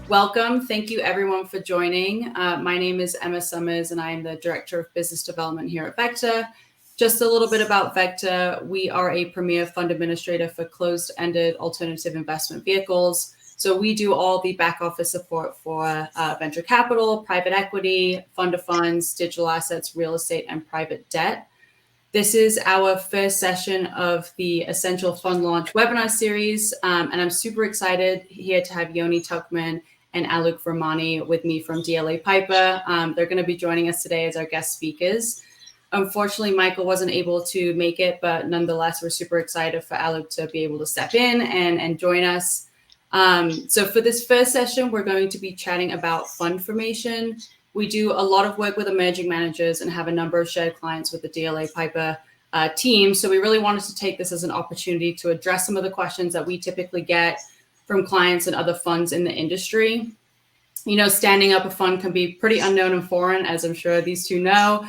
Welcome. Thank you everyone for joining. My name is Emma Summers and I am the Director of Business Development here at Vector. Just a little bit about Vector. We are a premier fund administrator for closed-ended alternative investment vehicles. So we do all the back office support for venture capital, private equity, fund of funds, digital assets, real estate, and private debt. This is our first session of the Essential Fund Launch webinar series, and I'm super excited here to have Yoni, Tuchman, and Aalok Virmani with me from DLA Piper. They're going to be joining us today as our guest speakers. Unfortunately, Michael wasn't able to make it, but nonetheless, we're super excited for Aalok to be able to step in and join us. So for this first session, we're going to be chatting about fund formation. We do a lot of work with emerging managers and have a number of shared clients with the DLA Piper team. So we really wanted to take this as an opportunity to address some of the questions that we typically get from clients and other funds in the industry. You know, standing up a fund can be pretty unknown and foreign, as I'm sure these two know.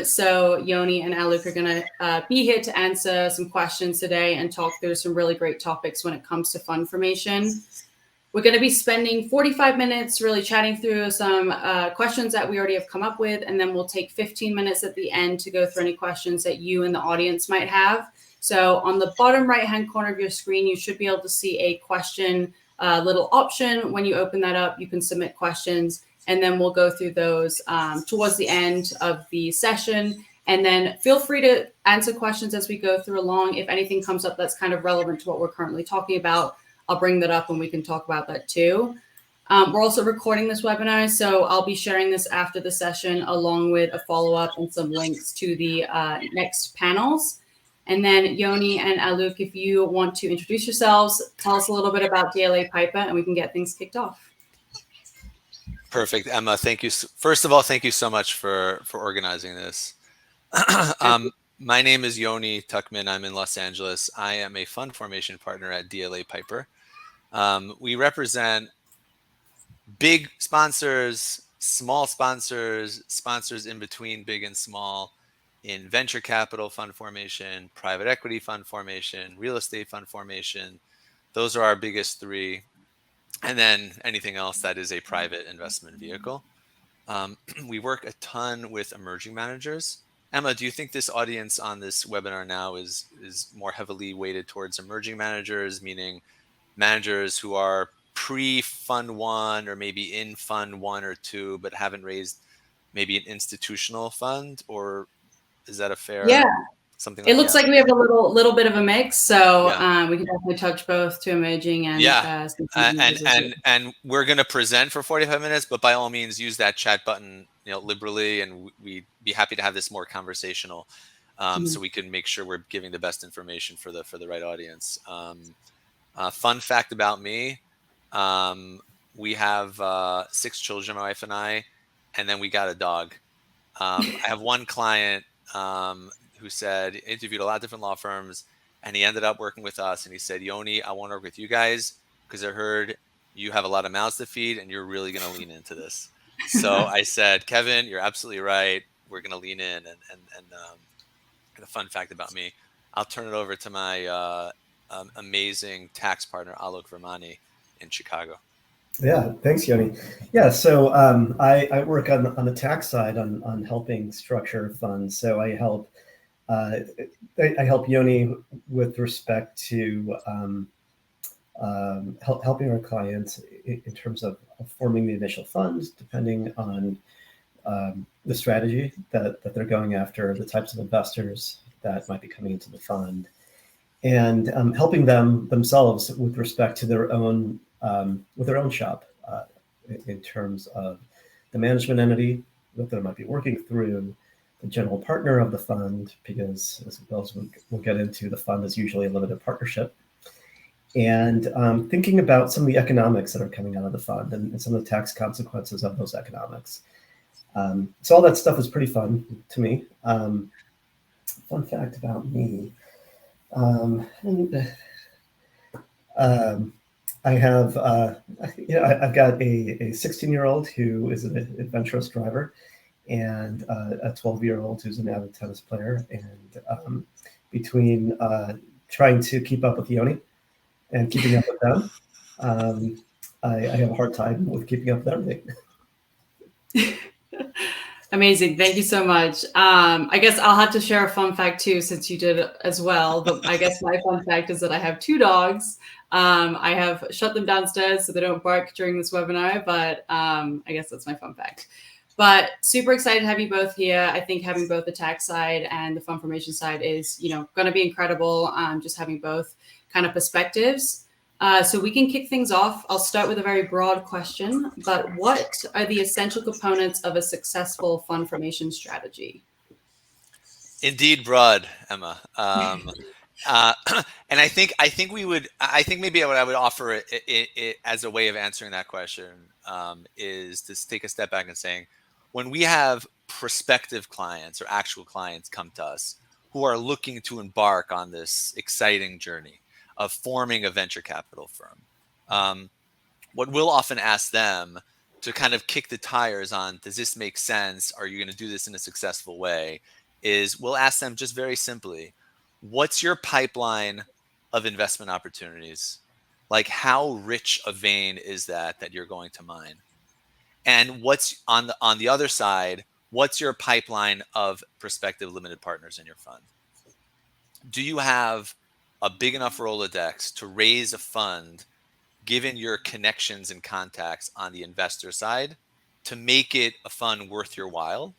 So Yoni and Aalok are going to be here to answer some questions today and talk through some really great topics when it comes to fund formation. We're going to be spending 45 minutes really chatting through some questions that we already have come up with, and then we'll take 15 minutes at the end to go through any questions that you and the audience might have. So on the bottom right-hand corner of your screen, you should be able to see a question little option. When you open that up, you can submit questions, and then we'll go through those towards the end of the session. And then feel free to answer questions as we go through along. If anything comes up that's kind of relevant to what we're currently talking about, I'll bring that up and we can talk about that too. We're also recording this webinar, so I'll be sharing this after the session along with a follow-up and some links to the next panels. And then Yoni and Aalok, if you want to introduce yourselves, tell us a little bit about DLA Piper and we can get things kicked off. Perfect, Emma. Thank you. First of all, thank you so much for organizing this. My name is Yoni Tuchman. I'm in Los Angeles. I am a fund formation partner at DLA Piper. We represent big sponsors, small sponsors, sponsors in between big and small in venture capital fund formation, private equity fund formation, real estate fund formation. Those are our biggest three. And then anything else that is a private investment vehicle. We work a ton with emerging managers. Emma, do you think this audience on this webinar now is more heavily weighted towards emerging managers, meaning managers who are pre-fund one or maybe in fund one or two, but haven't raised maybe an institutional fund? Or is that a fair? Yeah, something it looks like we have a little bit of a mix. So we can definitely touch both to emerging and and we're going to present for 45 minutes, but by all means use that chat button, liberally, and we'd be happy to have this more conversational, so we can make sure we're giving the best information for the right audience. Fun fact about me, we have 6 children, my wife and I, and then we got a dog. I have one client who said, interviewed a lot of different law firms, and he ended up working with us, and he said, Yoni, I want to work with you guys because I heard you have a lot of mouths to feed and you're really going to lean into this. So I said, Kevin, you're absolutely right. We're going to lean in. And the fun fact about me, I'll turn it over to my amazing tax partner, Aalok Virmani in Chicago. Yeah, thanks, Yoni. Yeah, so I work on the tax side on helping structure funds. So I help Yoni with respect to helping our clients in terms of forming the initial funds, depending on the strategy that they're going after, the types of investors that might be coming into the fund, and helping them themselves with respect to their own shop in terms of the management entity that they might be working through, the general partner of the fund, because as well as we'll get into, the fund is usually a limited partnership, and thinking about some of the economics that are coming out of the fund and some of the tax consequences of those economics. So all that stuff is pretty fun to me. Fun fact about me. I have, I've got a 16-year-old who is an adventurous driver, and a 12-year-old who's an avid tennis player. And between trying to keep up with Yoni and keeping up with them, I have a hard time with keeping up with everything. Amazing. Thank you so much. I guess I'll have to share a fun fact too, since you did as well. But I guess my fun fact is that I have 2 dogs. I have shut them downstairs so they don't bark during this webinar, but I guess that's my fun fact. But super excited to have you both here. I think having both the tax side and the fund formation side is, going to be incredible. Just having both kind of perspectives. So we can kick things off. I'll start with a very broad question, but what are the essential components of a successful fund formation strategy? Indeed, broad, Emma. And I think maybe what I would offer it as a way of answering that question is to take a step back and saying, when we have prospective clients or actual clients come to us who are looking to embark on this exciting journey of forming a venture capital firm, what we'll often ask them to kind of kick the tires on, does this make sense? Are you going to do this in a successful way? Is we'll ask them just very simply, what's your pipeline of investment opportunities? Like, how rich a vein is that you're going to mine? And what's on the other side, what's your pipeline of prospective limited partners in your fund? Do you have a big enough Rolodex to raise a fund, given your connections and contacts on the investor side, to make it a fund worth your while?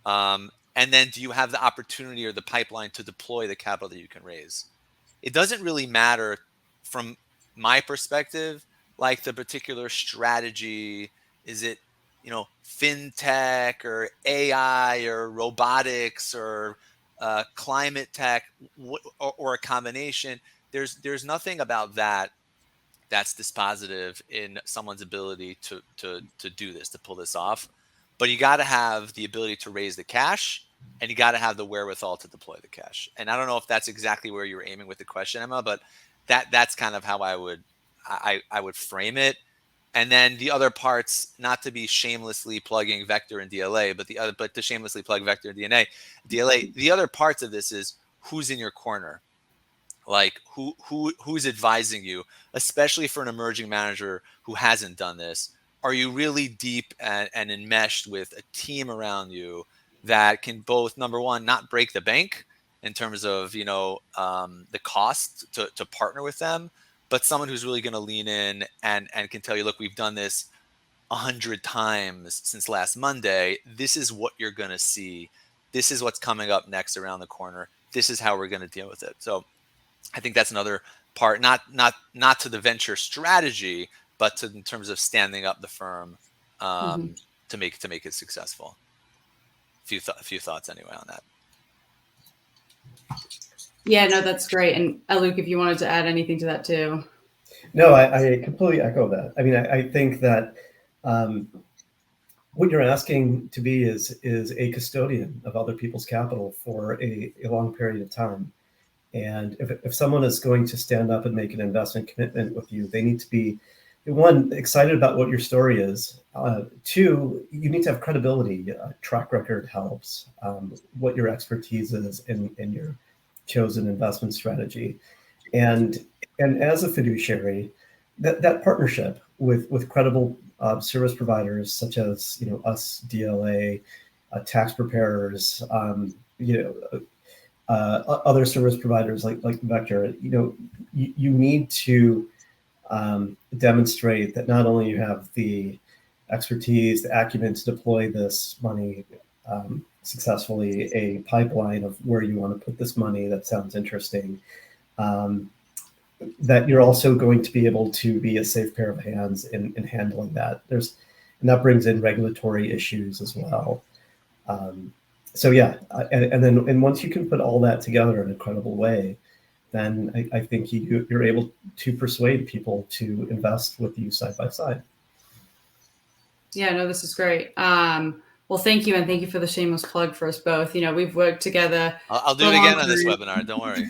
And then do you have the opportunity or the pipeline to deploy the capital that you can raise? It doesn't really matter from my perspective, like the particular strategy. Is it, fintech or AI or robotics or climate tech or a combination? There's nothing about that that's dispositive in someone's ability to do this, to pull this off. But you got to have the ability to raise the cash, and you got to have the wherewithal to deploy the cash. And I don't know if that's exactly where you were aiming with the question, Emma, but that's kind of how I would frame it. And then the other parts, not to be shamelessly plugging Vector and DLA, but to shamelessly plug Vector and DLA, the other parts of this is who's in your corner, like who's advising you, especially for an emerging manager who hasn't done this. Are you really deep and enmeshed with a team around you that can both, number one, not break the bank in terms of the cost to partner with them, but someone who's really going to lean in and can tell you, look, we've done this 100 times since last Monday. This is what you're going to see. This is what's coming up next around the corner. This is how we're going to deal with it. So I think that's another part, not to the venture strategy, but in terms of standing up the firm to make it successful. A few thoughts anyway on that. Yeah, no, that's great. And Aalok, if you wanted to add anything to that too. No, I completely echo that. I mean, I think that what you're asking to be is a custodian of other people's capital for a long period of time. And if someone is going to stand up and make an investment commitment with you, they need to be, one, excited about what your story is. Two, you need to have credibility. Track record helps. What your expertise is in your chosen investment strategy, and as a fiduciary, that partnership with credible service providers such as us, DLA, tax preparers, other service providers like Vector. You need to demonstrate that not only you have the expertise, the acumen to deploy this money successfully, a pipeline of where you want to put this money that sounds interesting, that you're also going to be able to be a safe pair of hands in handling that. And that brings in regulatory issues as well. So yeah, and once you can put all that together in a credible way, then I think you're able to persuade people to invest with you side by side. Yeah, no, this is great. Well, thank you. And thank you for the shameless plug for us both. We've worked together. I'll do it again on this webinar. Don't worry.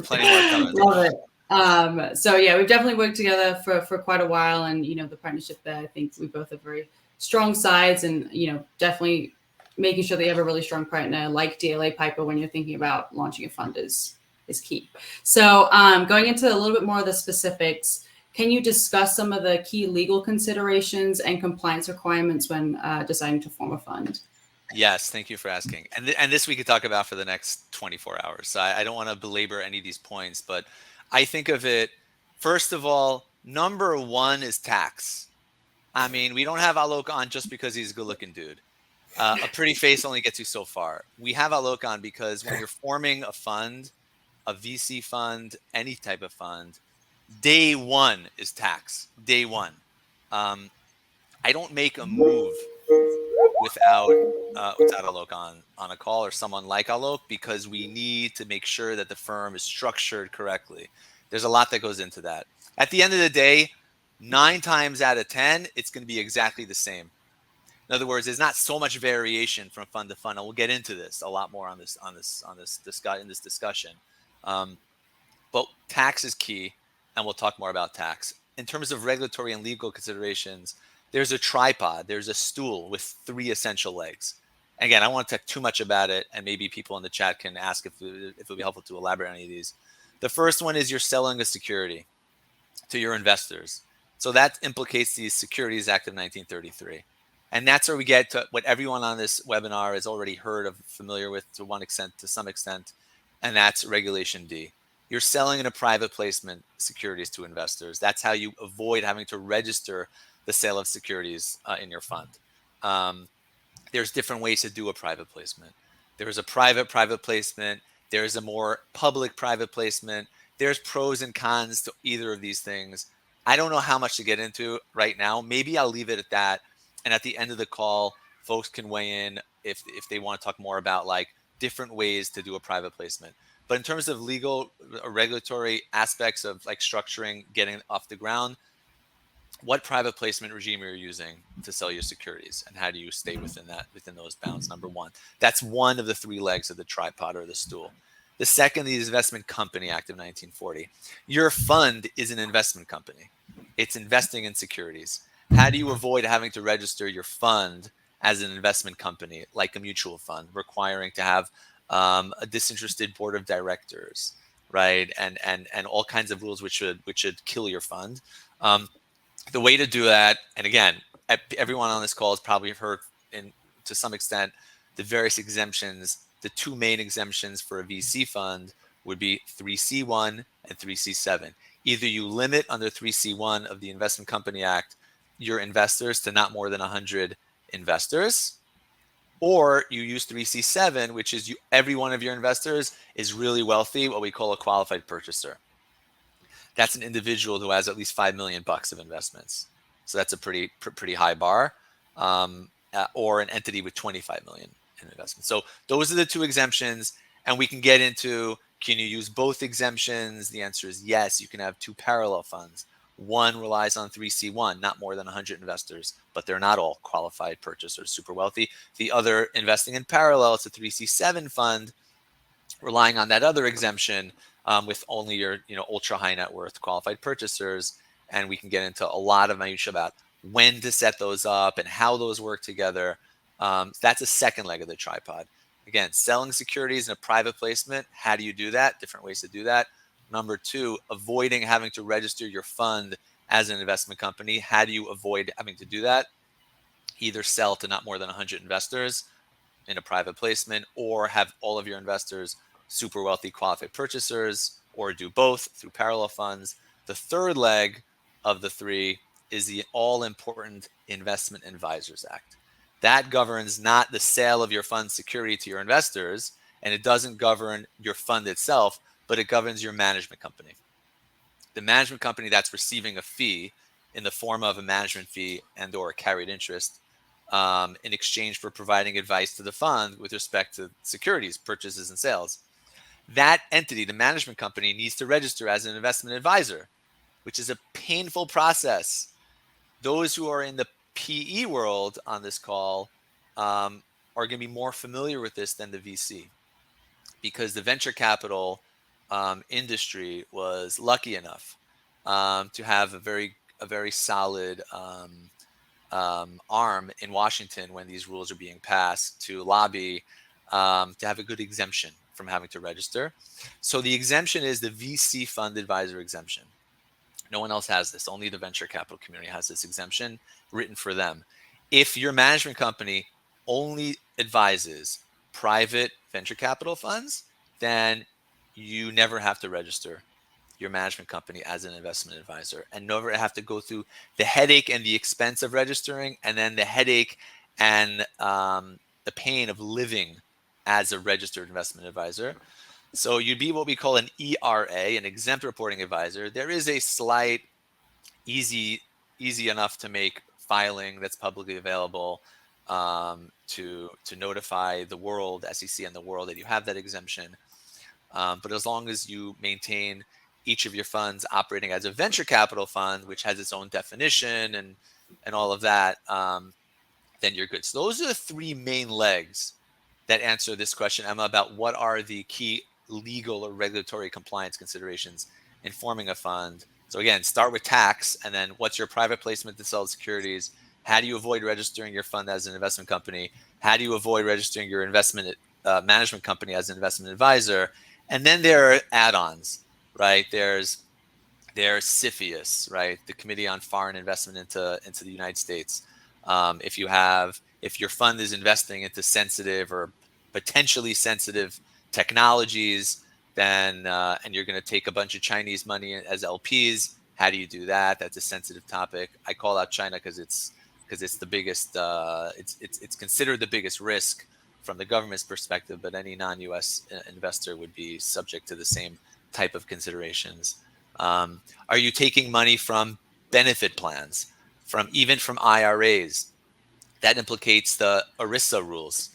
Plenty more coming. Love it. So yeah, we've definitely worked together for quite a while. And, the partnership there, I think we both have very strong sides and, definitely making sure that you have a really strong partner like DLA Piper when you're thinking about launching a fund is key. So going into a little bit more of the specifics, Can you discuss some of the key legal considerations and compliance requirements when deciding to form a fund? Yes, thank you for asking. And this we could talk about for the next 24 hours. So I don't want to belabor any of these points, but I think of it, first of all, number one is tax. I mean, we don't have Aalok on just because he's a good-looking dude. A pretty face only gets you so far. We have Aalok on because when you're forming a fund, a VC fund, any type of fund, day one is tax. Day one. I don't make a move without Aalok on a call or someone like Aalok, because we need to make sure that the firm is structured correctly. There's a lot that goes into that. At the end of the day, 9 times out of 10, it's going to be exactly the same. In other words, there's not so much variation from fund to fund, and we'll get into this a lot more in this discussion. But tax is key, and we'll talk more about tax. In terms of regulatory and legal considerations, there's a tripod, there's a stool with 3 essential legs. Again, I don't want to talk too much about it, and maybe people in the chat can ask if it would be helpful to elaborate on any of these. The first one is you're selling a security to your investors. So that implicates the Securities Act of 1933. And that's where we get to what everyone on this webinar has already heard of, familiar with to some extent, and that's Regulation D. You're selling in a private placement securities to investors. That's how you avoid having to register the sale of securities in your fund. There's different ways to do a private placement. There's a private placement. There's a more public private placement. There's pros and cons to either of these things. I don't know how much to get into right now. Maybe I'll leave it at that. And at the end of the call, folks can weigh in if they want to talk more about like different ways to do a private placement. But in terms of legal or regulatory aspects of like structuring, getting off the ground, what private placement regime are you using to sell your securities, and how do you stay within those bounds? Number one, that's one of the 3 legs of the tripod or the stool. The second is the Investment Company Act of 1940. Your fund is an investment company. It's investing in securities. How do you avoid having to register your fund as an investment company, like a mutual fund, requiring to have a disinterested board of directors, right? And all kinds of rules which should kill your fund. The way to do that, and again, everyone on this call has probably heard to some extent the various exemptions. The 2 main exemptions for a VC fund would be 3C1 and 3C7. Either you limit under 3C1 of the Investment Company Act your investors to not more than 100 investors, or you use 3C7, which is every one of your investors is really wealthy, what we call a qualified purchaser. That's an individual who has at least $5 million of investments. So that's a pretty high bar, or an entity with 25 million in investments. So those are the 2 exemptions, and we can get into, can you use both exemptions? The answer is yes. You can have 2 parallel funds. One relies on 3C1, not more than 100 investors, but they're not all qualified purchasers, super wealthy. The other investing in parallel, it's a 3C7 fund, relying on that other exemption, with only your ultra high net worth qualified purchasers. And we can get into a lot of minutia about when to set those up and how those work together. That's a second leg of the tripod. Again, selling securities in a private placement. How do you do that? Different ways to do that. Number 2, avoiding having to register your fund as an investment company. How do you avoid having to do that? Either sell to not more than 100 investors in a private placement, or have all of your investors super wealthy qualified purchasers, or do both through parallel funds. The third leg of the 3 is the all-important Investment Advisors Act. That governs not the sale of your fund security to your investors, and it doesn't govern your fund itself, but it governs your management company. The management company that's receiving a fee in the form of a management fee and or a carried interest in exchange for providing advice to the fund with respect to securities, purchases, and sales. That entity, the management company, needs to register as an investment advisor, which is a painful process. Those who are in the PE world on this call are going to be more familiar with this than the VC, because the venture capital industry was lucky enough to have a very solid arm in Washington when these rules are being passed to lobby to have a good exemption from having to register. So the exemption is the VC fund advisor exemption. No one else has this. Only the venture capital community has this exemption written for them. If your management company only advises private venture capital funds, then you never have to register your management company as an investment advisor, and never have to go through the headache and the expense of registering, and then the headache and the pain of living as a registered investment advisor. So you'd be what we call an ERA, an exempt reporting advisor. There is a slight, easy enough to make filing that's publicly available to notify the world, SEC and the world, that you have that exemption. But as long as you maintain each of your funds operating as a venture capital fund, which has its own definition and all of that, then you're good. So those are the three main legs that answer this question, Emma, about what are the key legal or regulatory compliance considerations in forming a fund. So again, start with tax, and then what's your private placement to sell securities? How do you avoid registering your fund as an investment company? How do you avoid registering your investment management company as an investment advisor? And then there are add-ons, right? There's CFIUS, right? The Committee on Foreign Investment into the United States. If your fund is investing into sensitive or potentially sensitive technologies, then and you're going to take a bunch of Chinese money as LPs, how do you do that? That's a sensitive topic. I call out China because it's the biggest. It's considered the biggest risk from the government's perspective, but any non-U.S. investor would be subject to the same type of considerations. Are you taking money from benefit plans, from IRAs? That implicates the ERISA rules.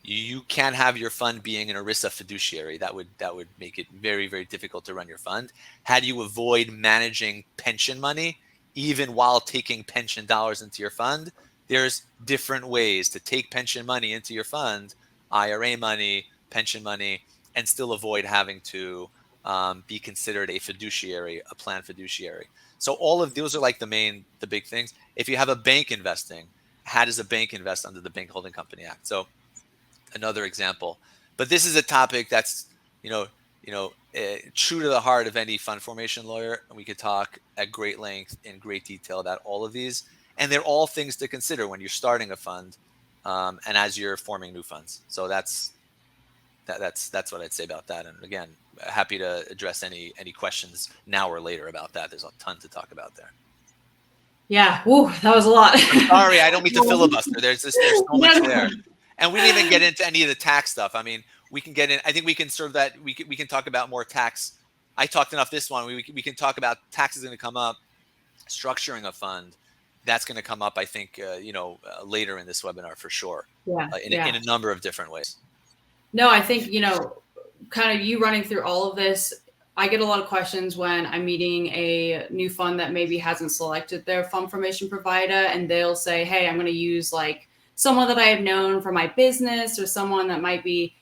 You can't have your fund being an ERISA fiduciary. That would make it very, very difficult to run your fund. How do you avoid managing pension money even while taking pension dollars into your fund? There's different ways to take pension money into your fund, IRA money, pension money, and still avoid having to be considered a fiduciary, a plan fiduciary. So all of those are like the big things. If you have a bank investing, how does a bank invest under the Bank Holding Company Act? So another example. But this is a topic that's true to the heart of any fund formation lawyer, and we could talk at great length in great detail about all of these. And they're all things to consider when you're starting a fund and as you're forming new funds. So that's what I'd say about that. And again, happy to address any questions now or later about that. There's a ton to talk about there. Yeah, woo, that was a lot. I'm sorry, I don't mean to filibuster. There's so much there, and we didn't even get into any of the tax stuff. I mean, we can get in. I think we can serve that. We can talk about more tax. I talked enough this one. We can talk about taxes going to come up, structuring a fund. That's going to come up, I think, later in this webinar for sure. Yeah, in a number of different ways. No, I think, kind of you running through all of this, I get a lot of questions when I'm meeting a new fund that maybe hasn't selected their fund formation provider, and they'll say, hey, I'm going to use like someone that I have known from my business or someone that might be,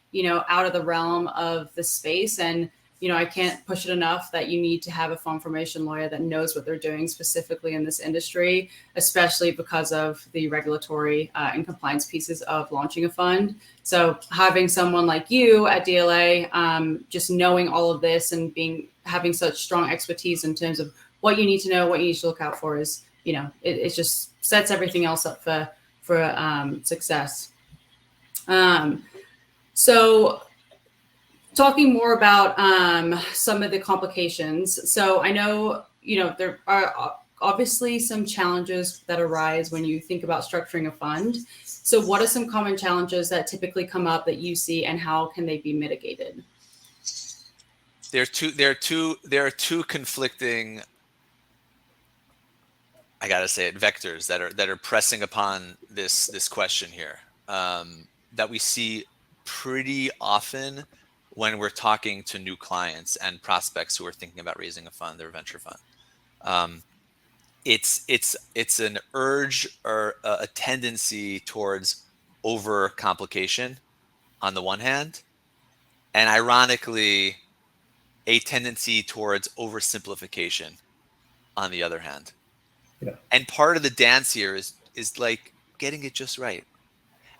out of the realm of the space. And, I can't push it enough that you need to have a fund formation lawyer that knows what they're doing specifically in this industry, especially because of the regulatory and compliance pieces of launching a fund. So having someone like you at DLA, just knowing all of this and having such strong expertise in terms of what you need to know, what you need to look out for is, it just sets everything else up for success. So talking more about some of the complications. So I know, there are obviously some challenges that arise when you think about structuring a fund. So what are some common challenges that typically come up that you see, and how can they be mitigated? There are two conflicting, I gotta say it, vectors that are pressing upon this question here, that we see pretty often when we're talking to new clients and prospects who are thinking about raising a fund or a venture fund. It's an urge or a tendency towards over complication on the one hand, and ironically, a tendency towards oversimplification on the other hand. Yeah. And part of the dance here is like getting it just right,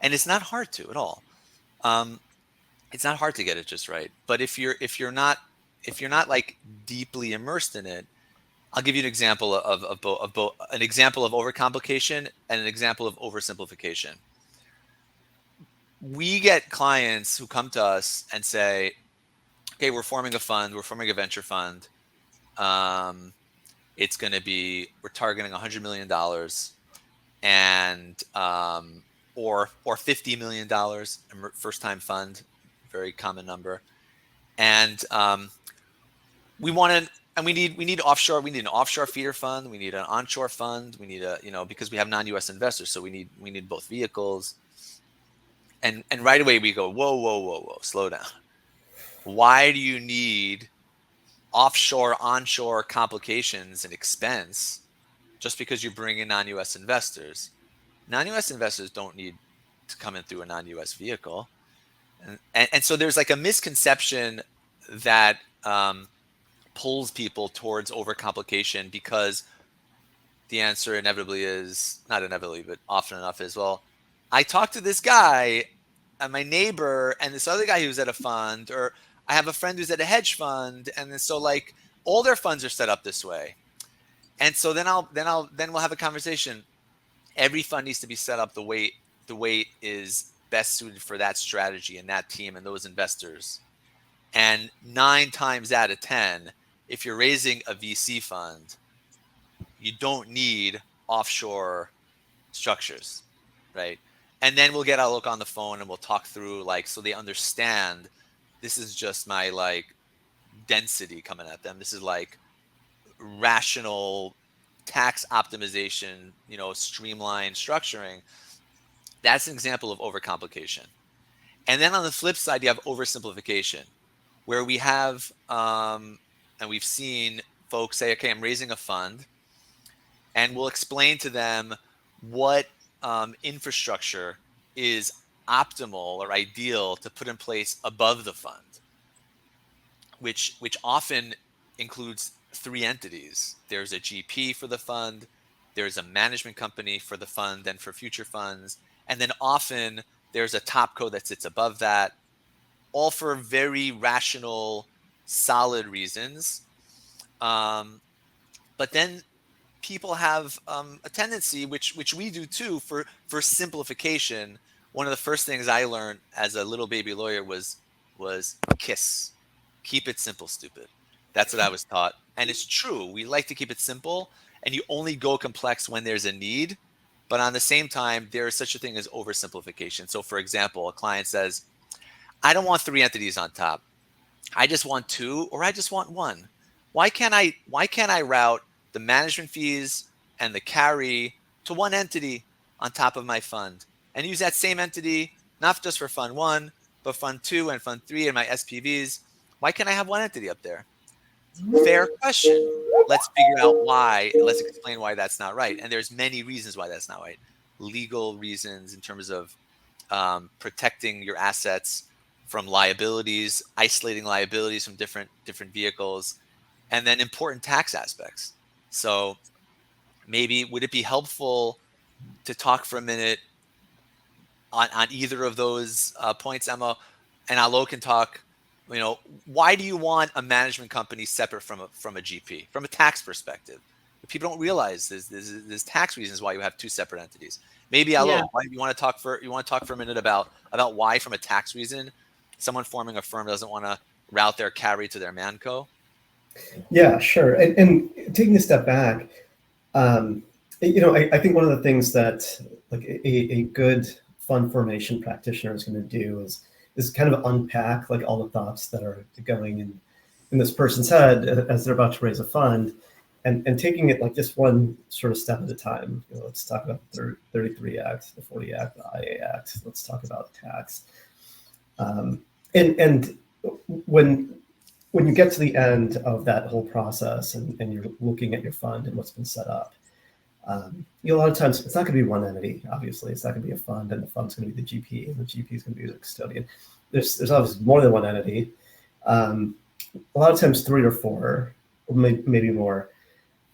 and it's not hard to at all. It's not hard to get it just right, but if you're not like deeply immersed in it, I'll give you an example of both, an example of overcomplication and an example of oversimplification. We get clients who come to us and say, okay, we're forming a fund, we're forming a venture fund. It's going to be, we're targeting $100 million and, or $50 million, first time fund, very common number. And we want to, and we need offshore, we need an offshore feeder fund, we need an onshore fund, we need a, because we have non-US investors, so we need both vehicles. And right away we go, whoa, slow down. Why do you need offshore, onshore complications and expense just because you bring in non-US investors? Non-US investors don't need to come in through a non-US vehicle. And so there's like a misconception that pulls people towards overcomplication, because the answer inevitably is, not inevitably, but often enough is, well, I talked to this guy and my neighbor and this other guy who's at a fund, or I have a friend who's at a hedge fund. And then, so like all their funds are set up this way. And so then we'll have a conversation. Every fund needs to be set up the way is best suited for that strategy and that team and those investors. And 9 times out of 10, if you're raising a VC fund, you don't need offshore structures, right? And then we'll get Aalok on the phone and we'll talk through, like, so they understand this is just my like density coming at them. This is like rational tax optimization, streamlined structuring. That's an example of overcomplication. And then on the flip side, you have oversimplification, where we have, and we've seen folks say, okay, I'm raising a fund, and we'll explain to them what infrastructure is optimal or ideal to put in place above the fund, which often includes 3 entities. There's a GP for the fund, there's a management company for the fund and for future funds, and then often there's a topco that sits above that, all for very rational, solid reasons. But then people have a tendency, which we do too, for simplification. One of the first things I learned as a little baby lawyer was KISS. Keep it simple, stupid. That's what I was taught. And it's true. We like to keep it simple, and you only go complex when there's a need. But on the same time, there is such a thing as oversimplification. So for example, a client says, I don't want 3 entities on top. I just want 2, or I just want 1. Why can't I route the management fees and the carry to 1 entity on top of my fund, and use that same entity, not just for fund 1, but fund 2 and fund 3 and my SPVs? Why can't I have 1 entity up there? Fair question. Let's figure out why. Let's explain why that's not right. And there's many reasons why that's not right. Legal reasons in terms of protecting your assets from liabilities, isolating liabilities from different vehicles, and then important tax aspects. So maybe would it be helpful to talk for a minute on either of those points, Emma? And Aalok can talk, why do you want a management company separate from a GP from a tax perspective? People don't realize there's tax reasons why you have 2 separate entities. Maybe Aalok, why you want to talk for a minute about why, from a tax reason, someone forming a firm doesn't want to route their carry to their manco? Yeah, sure. And taking a step back, I think one of the things that like a good fund formation practitioner is going to do is kind of unpack like all the thoughts that are going in this person's head as they're about to raise a fund, and taking it like just one sort of step at a time. Let's talk about the 33 Act, the 40 Act, the IA Act. Let's talk about tax. And when you get to the end of that whole process and you're looking at your fund and what's been set up, a lot of times it's not going to be 1 entity. Obviously, it's not going to be a fund, and the fund's going to be the GP, and the GP is going to be the custodian. There's obviously more than 1 entity. A lot of times 3 or 4, or maybe more.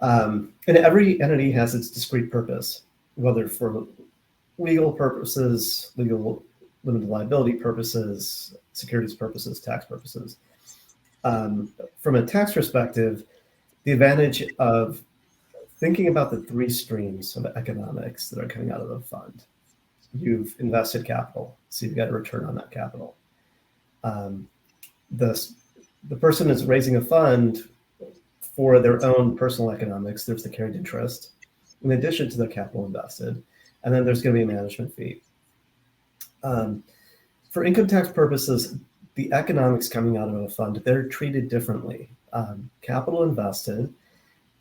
And every entity has its discrete purpose, whether for legal purposes, legal limited liability purposes, securities purposes, tax purposes. From a tax perspective, the advantage of thinking about the three streams of economics that are coming out of the fund. You've invested capital, so you've got a return on that capital. The person is raising a fund for their own personal economics. There's the carried interest in addition to the capital invested, and then there's going to be a management fee. For income tax purposes, the economics coming out of a fund, they're treated differently. Capital invested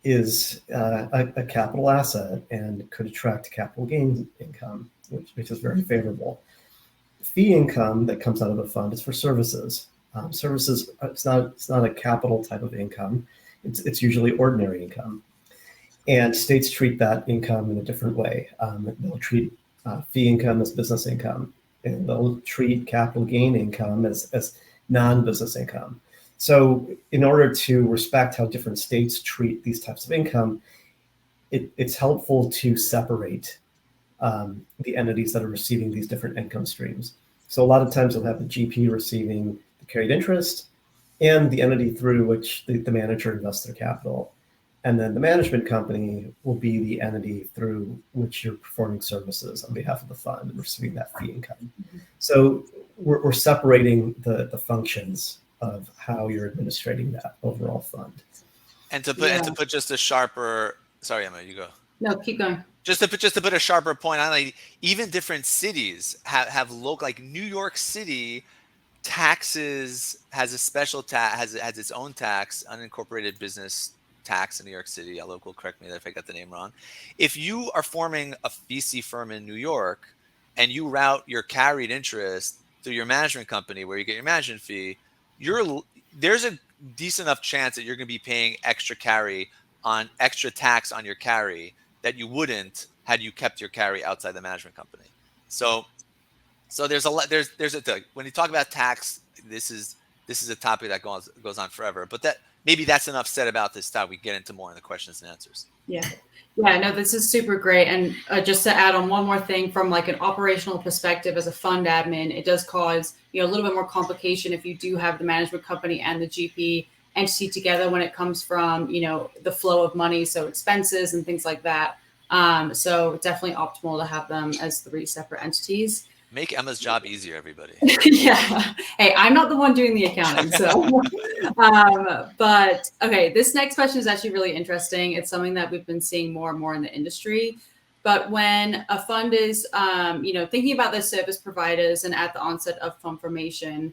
is a capital asset and could attract capital gain income, which is very favorable. Fee income that comes out of the fund is for services. Services, it's not a capital type of income. It's usually ordinary income. And states treat that income in a different way. They'll treat fee income as business income, and they'll treat capital gain income as non-business income. So in order to respect how different states treat these types of income, it's helpful to separate the entities that are receiving these different income streams. So a lot of times you'll have the GP receiving the carried interest and the entity through which the manager invests their capital. And then the management company will be the entity through which you're performing services on behalf of the fund and receiving that fee income. Mm-hmm. So we're separating the functions of how you're administrating that overall fund. And to put just a sharper, sorry, Emma, you go. No, keep going. Just to put a sharper point on, like, even different cities have local, like New York City taxes has a special tax, has its own tax, unincorporated business tax in New York City. Aalok will correct me if I got the name wrong. If you are forming a VC firm in New York and you route your carried interest through your management company where you get your management fee, there's a decent enough chance that you're going to be paying extra tax on your carry that you wouldn't had you kept your carry outside the management company. So there's a lot. There's when you talk about tax, this is a topic that goes on forever. But that's enough said about this topic. We get into more in the questions and answers. Yeah. No, this is super great. And just to add on one more thing, from like an operational perspective, as a fund admin, it does cause a little bit more complication if you do have the management company and the GP entity together when it comes from the flow of money, so expenses and things like that. So definitely optimal to have them as 3 separate entities. Make Emma's job easier, everybody. Yeah. Hey, I'm not the one doing the accounting. So, but okay, this next question is actually really interesting. It's something that we've been seeing more and more in the industry. But when a fund is, thinking about their service providers and at the onset of fund formation,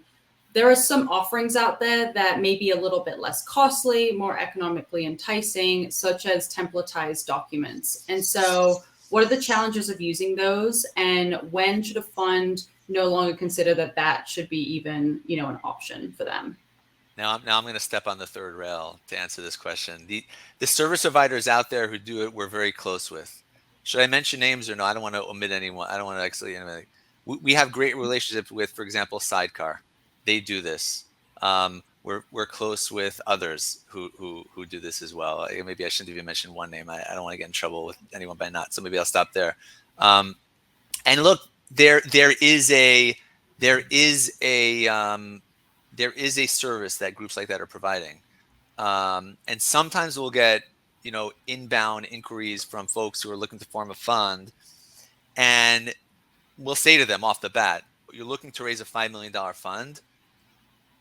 there are some offerings out there that may be a little bit less costly, more economically enticing, such as templatized documents. And so, what are the challenges of using those, and when should a fund no longer consider that should be even, an option for them? Now I'm going to step on the third rail to answer this question. The service providers out there who do it, we're very close with. Should I mention names or no? I don't want to omit anyone. I don't want to actually. We have great relationships with, for example, Sidecar. They do this. We're close with others who do this as well. Maybe I shouldn't even mention one name. I don't want to get in trouble with anyone by not. So maybe I'll stop there. And look, there is a service that groups like that are providing. And sometimes we'll get inbound inquiries from folks who are looking to form a fund, and we'll say to them off the bat, "You're looking to raise a $5 million fund.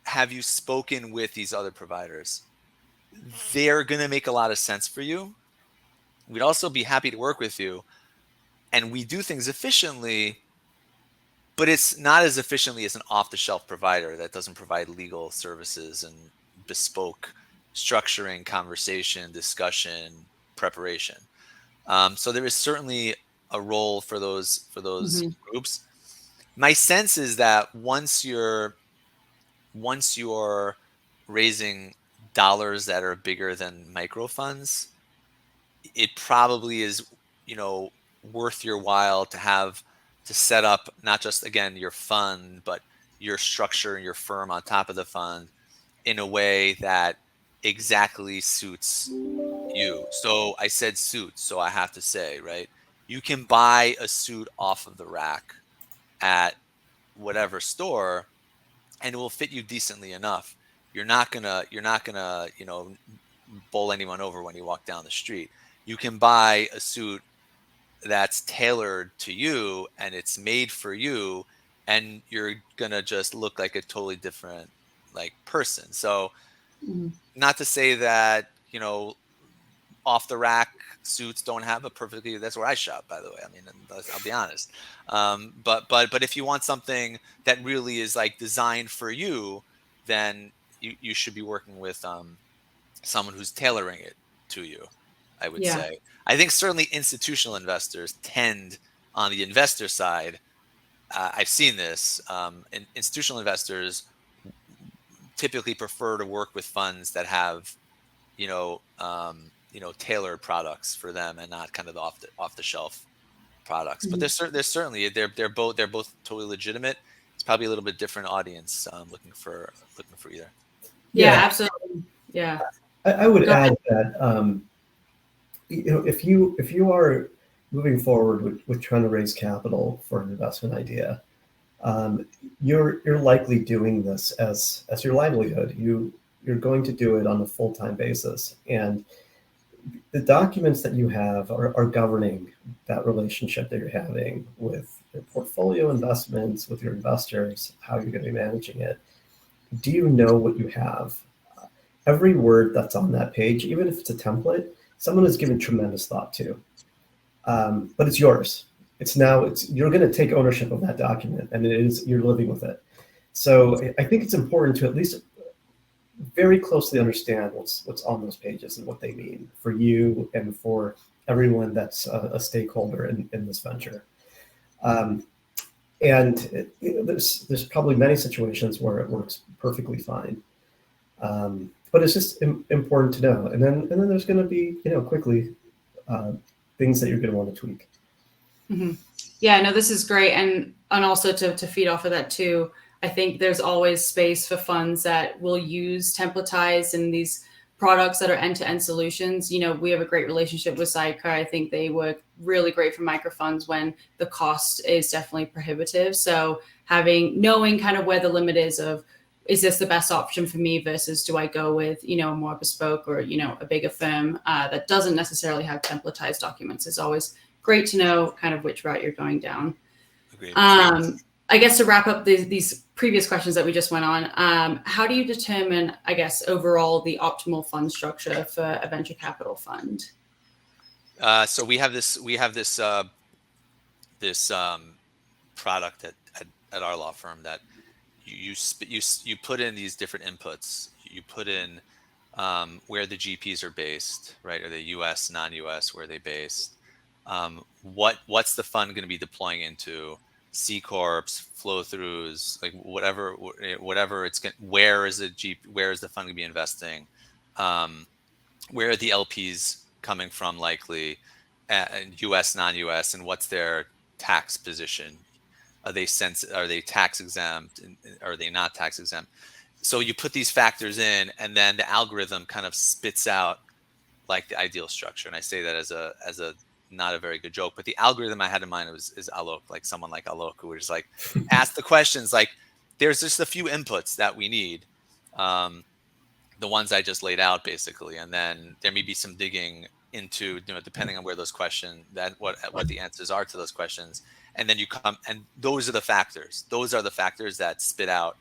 Have you spoken with these other providers? They're going to make a lot of sense for you. We'd also be happy to work with you. And we do things efficiently, but it's not as efficiently as an off-the-shelf provider that doesn't provide legal services and bespoke structuring, conversation, discussion, preparation." So there is certainly a role for those mm-hmm. groups. My sense is that once you're raising dollars that are bigger than micro funds, it probably is, worth your while to set up not just, again, your fund, but your structure and your firm on top of the fund in a way that exactly suits you. So I said suits, so I have to say, right? You can buy a suit off of the rack at whatever store, and it will fit you decently enough. You're not gonna, bowl anyone over when you walk down the street. You can buy a suit that's tailored to you and it's made for you, and you're gonna just look like a totally different like person. So Mhm. not to say that, off the rack suits don't have a perfectly, that's where I shop, by the way. I mean, I'll be honest. But if you want something that really is like designed for you, then you should be working with someone who's tailoring it to you, I would Yeah. say. I think certainly institutional investors tend, on the investor side, I've seen this, institutional investors typically prefer to work with funds that have, tailored products for them and not kind of the off the shelf products. But Mhm. there's certainly, they're both totally legitimate. It's probably a little bit different audience looking for either. Yeah, Yeah, absolutely. Yeah. I would Go ahead. add that if you are moving forward with trying to raise capital for an investment idea, you're likely doing this as your livelihood. You're going to do it on a full-time basis, and the documents that you have are governing that relationship that you're having with your portfolio investments, with your investors, how you're going to be managing it. Do you know what you have? Every word that's on that page, even if it's a template, someone has given tremendous thought to. But it's yours. It's you're going to take ownership of that document, and you're living with it. So I think it's important to at least very closely understand what's on those pages and what they mean for you and for everyone that's a stakeholder in this venture. Um, and there's probably many situations where it works perfectly fine. But it's just important to know. And then there's going to be, quickly uh, things that you're going to want to tweak. Mm-hmm. Yeah, no, this is great. And also to feed off of that too, I think there's always space for funds that will use templatized and these products that are end-to-end solutions. We have a great relationship with Sidecar. I think they work really great for microfunds when the cost is definitely prohibitive. So knowing kind of where the limit is this the best option for me versus do I go with, a more bespoke or, a bigger firm that doesn't necessarily have templatized documents is always great to know kind of which route you're going down. Agreed. I guess to wrap up these previous questions that we just went on, how do you determine, I guess, overall the optimal fund structure for a venture capital fund? So we have this product at our law firm that you put in these different inputs. You put in where the GPs are based, right? Are they U.S., non-U.S.? Where are they based? What's the fund going to be deploying into? C corps, flow throughs, like whatever it's going. Where is the fund going to be investing? Where are the LPs coming from? Likely, U.S., non-U.S., and what's their tax position? Are they tax exempt? Are they not tax exempt? So you put these factors in, and then the algorithm kind of spits out like the ideal structure. And I say that as a not a very good joke, but the algorithm I had in mind is Aalok, like someone like Aalok, who was like ask the questions like there's just a few inputs that we need, the ones I just laid out basically, and then there may be some digging into depending on where those questions what the answers are to those questions, and then you come and those are the factors that spit out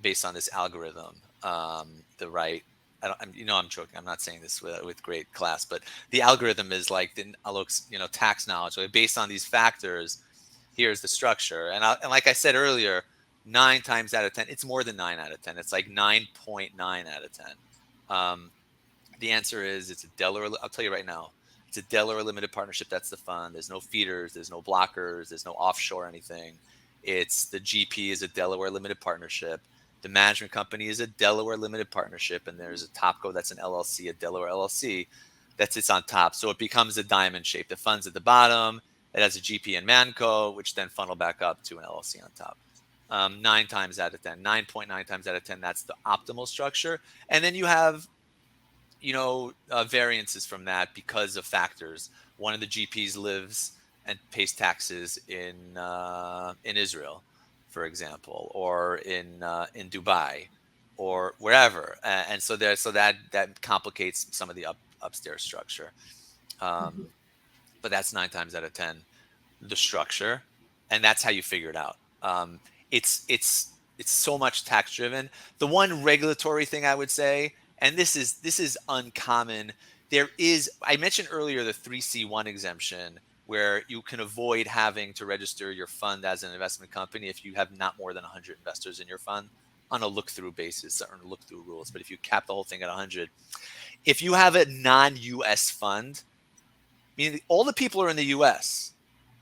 based on this algorithm the right. I'm joking. I'm not saying this with great class, but the algorithm is like the Aalok's, tax knowledge. So based on these factors, here's the structure. And like I said earlier, 9 times out of 10, it's more than 9 out of 10. It's like 9.9 out of 10. The answer is it's a Delaware. I'll tell you right now, it's a Delaware limited partnership. That's the fund. There's no feeders. There's no blockers. There's no offshore anything. It's the GP is a Delaware limited partnership. The management company is a Delaware limited partnership, and there's a topco that's an LLC, a Delaware LLC that sits on top. So it becomes a diamond shape. The fund's at the bottom. It has a GP and Manco, which then funnel back up to an LLC on top. 9 times out of 10, 9.9 times out of 10, that's the optimal structure. And then you have, variances from that because of factors. One of the GPs lives and pays taxes in Israel, for example, or in Dubai, or wherever, and so that complicates some of the upstairs structure. But that's 9 times out of 10 the structure, and that's how you figure it out. It's so much tax driven. The one regulatory thing I would say, and this is uncommon. I mentioned earlier the 3C1 exemption, where you can avoid having to register your fund as an investment company if you have not more than 100 investors in your fund on a look-through basis or look-through rules. But if you cap the whole thing at 100, if you have a non-US fund, meaning all the people are in the US,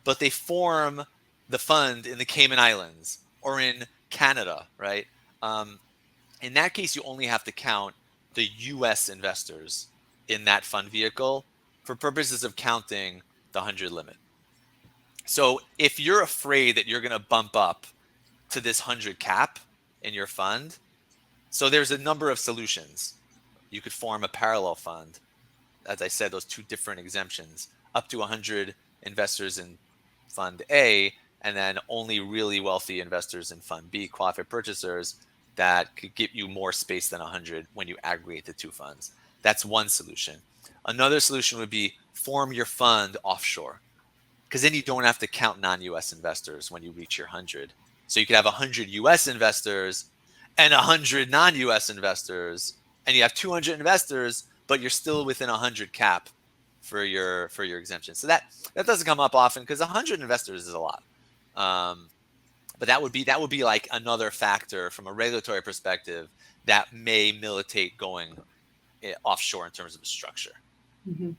but they form the fund in the Cayman Islands or in Canada, right? In that case, you only have to count the US investors in that fund vehicle for purposes of counting the 100 limit. So if you're afraid that you're going to bump up to this 100 cap in your fund, so there's a number of solutions. You could form a parallel fund. As I said, those 2 different exemptions, up to 100 investors in Fund A, and then only really wealthy investors in Fund B, qualified purchasers, that could give you more space than 100 when you aggregate the 2 funds. That's one solution. Another solution would be form your fund offshore, because then you don't have to count non-US investors when you reach your 100. So you could have 100 US investors and 100 non-US investors, and you have 200 investors, but you're still within 100 cap for your exemption. So that doesn't come up often, because 100 investors is a lot. But that would be like another factor from a regulatory perspective that may militate going offshore in terms of the structure. And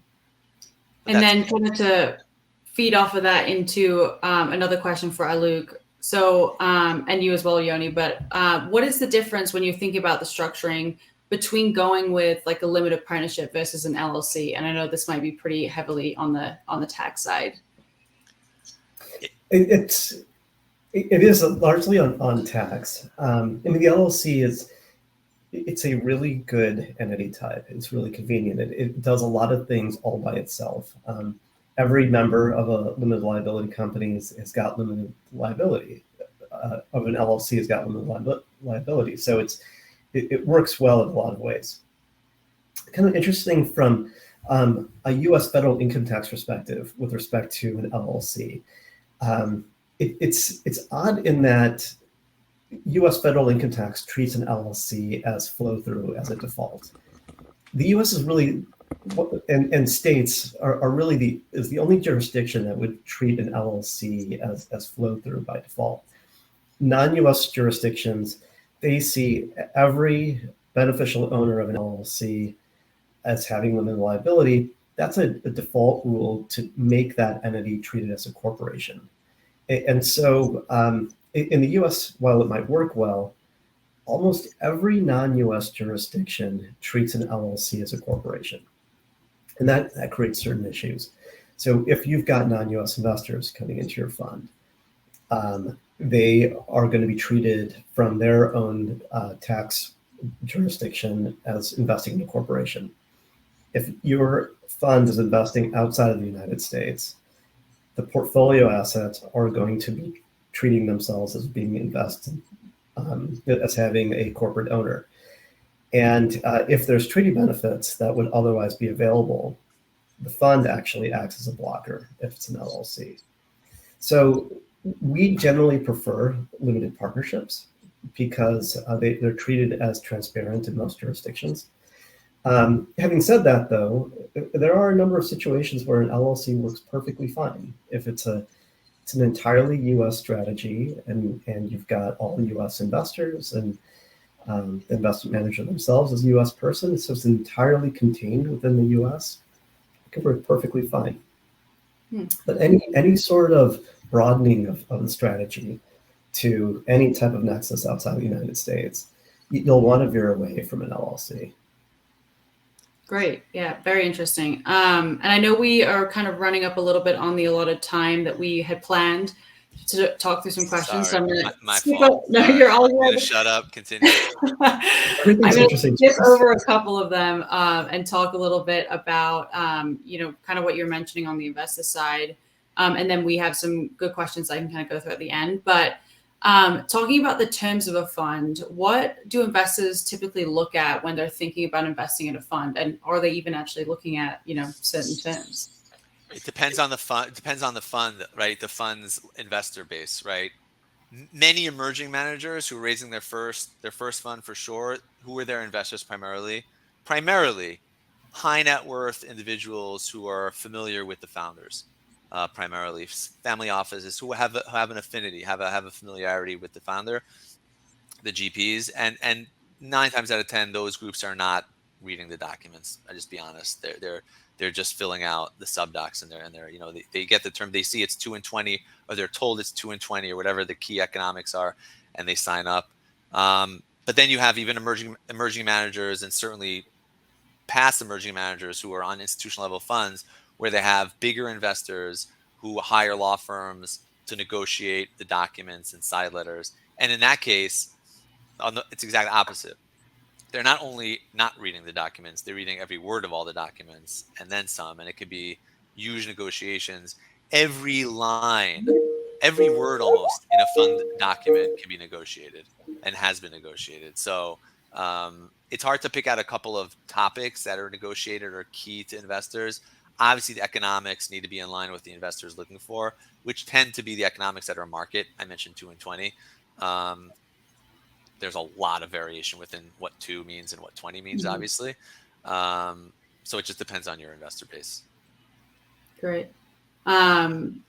then kind of to feed off of that into another question for Aalok. So, and you as well, Yoni, but what is the difference when you think about the structuring between going with like a limited partnership versus an LLC? And I know this might be pretty heavily on the tax side. It is largely on tax. I mean, the LLC it's a really good entity type. It's really convenient. It does a lot of things all by itself. Every member of a limited liability company has got limited liability. Of an LLC has got limited liability. So it works well in a lot of ways. Kind of interesting from a U.S. federal income tax perspective with respect to an LLC. It's odd in that U.S. federal income tax treats an LLC as flow-through, as a default. The U.S. is really, and states are really the only jurisdiction that would treat an LLC as flow-through by default. Non-U.S. jurisdictions, they see every beneficial owner of an LLC as having limited liability. That's a default rule to make that entity treated as a corporation. And so in the US, while it might work well, almost every non-US jurisdiction treats an LLC as a corporation. And that creates certain issues. So if you've got non-US investors coming into your fund, they are going to be treated from their own tax jurisdiction as investing in a corporation. If your fund is investing outside of the United States, the portfolio assets are going to be treating themselves as being invested, as having a corporate owner. And if there's treaty benefits that would otherwise be available, the fund actually acts as a blocker if it's an LLC. So we generally prefer limited partnerships because they're treated as transparent in most jurisdictions. Having said that, though, there are a number of situations where an LLC works perfectly fine. If it's an entirely U.S. strategy and you've got all U.S. investors and the investment manager themselves is a U.S. person, so it's entirely contained within the U.S., it can work perfectly fine. But any sort of broadening of the strategy to any type of nexus outside the United States, you'll want to veer away from an LLC. Great. Yeah, very interesting. And I know we are kind of running up a little bit on the allotted time that we had planned to talk through some questions. Sorry, so I'm my fault. No, you're all good. Shut up. Continue. I'm going to skip over a couple of them and talk a little bit about, kind of what you're mentioning on the investor side. And then we have some good questions I can kind of go through at the end. But Talking about the terms of a fund, what do investors typically look at when they're thinking about investing in a fund, and are they even actually looking at certain terms? It depends on the fund. It depends on the fund, right? The fund's investor base, right? Many emerging managers who are raising their first fund for sure. Who are their investors primarily? Primarily, high net worth individuals who are familiar with the founders. Primarily, family offices who have an affinity, have a familiarity with the founder, the GPs, and 9 times out of 10, those groups are not reading the documents. I just be honest. They're just filling out the subdocs, and they're they get the term, they see it's 2 and 20, or they're told it's 2 and 20, or whatever the key economics are, and they sign up. But then you have even emerging managers, and certainly past emerging managers who are on institutional level funds, where they have bigger investors who hire law firms to negotiate the documents and side letters. And in that case, it's exactly opposite. They're not only not reading the documents, they're reading every word of all the documents and then some. And it could be huge negotiations. Every line, every word almost in a fund document can be negotiated and has been negotiated. So it's hard to pick out a couple of topics that are negotiated or key to investors. Obviously, the economics need to be in line with the investors looking for, which tend to be the economics that are market. I mentioned 2 and 20. There's a lot of variation within what 2 means and what 20 means, obviously. So it just depends on your investor base. Great. And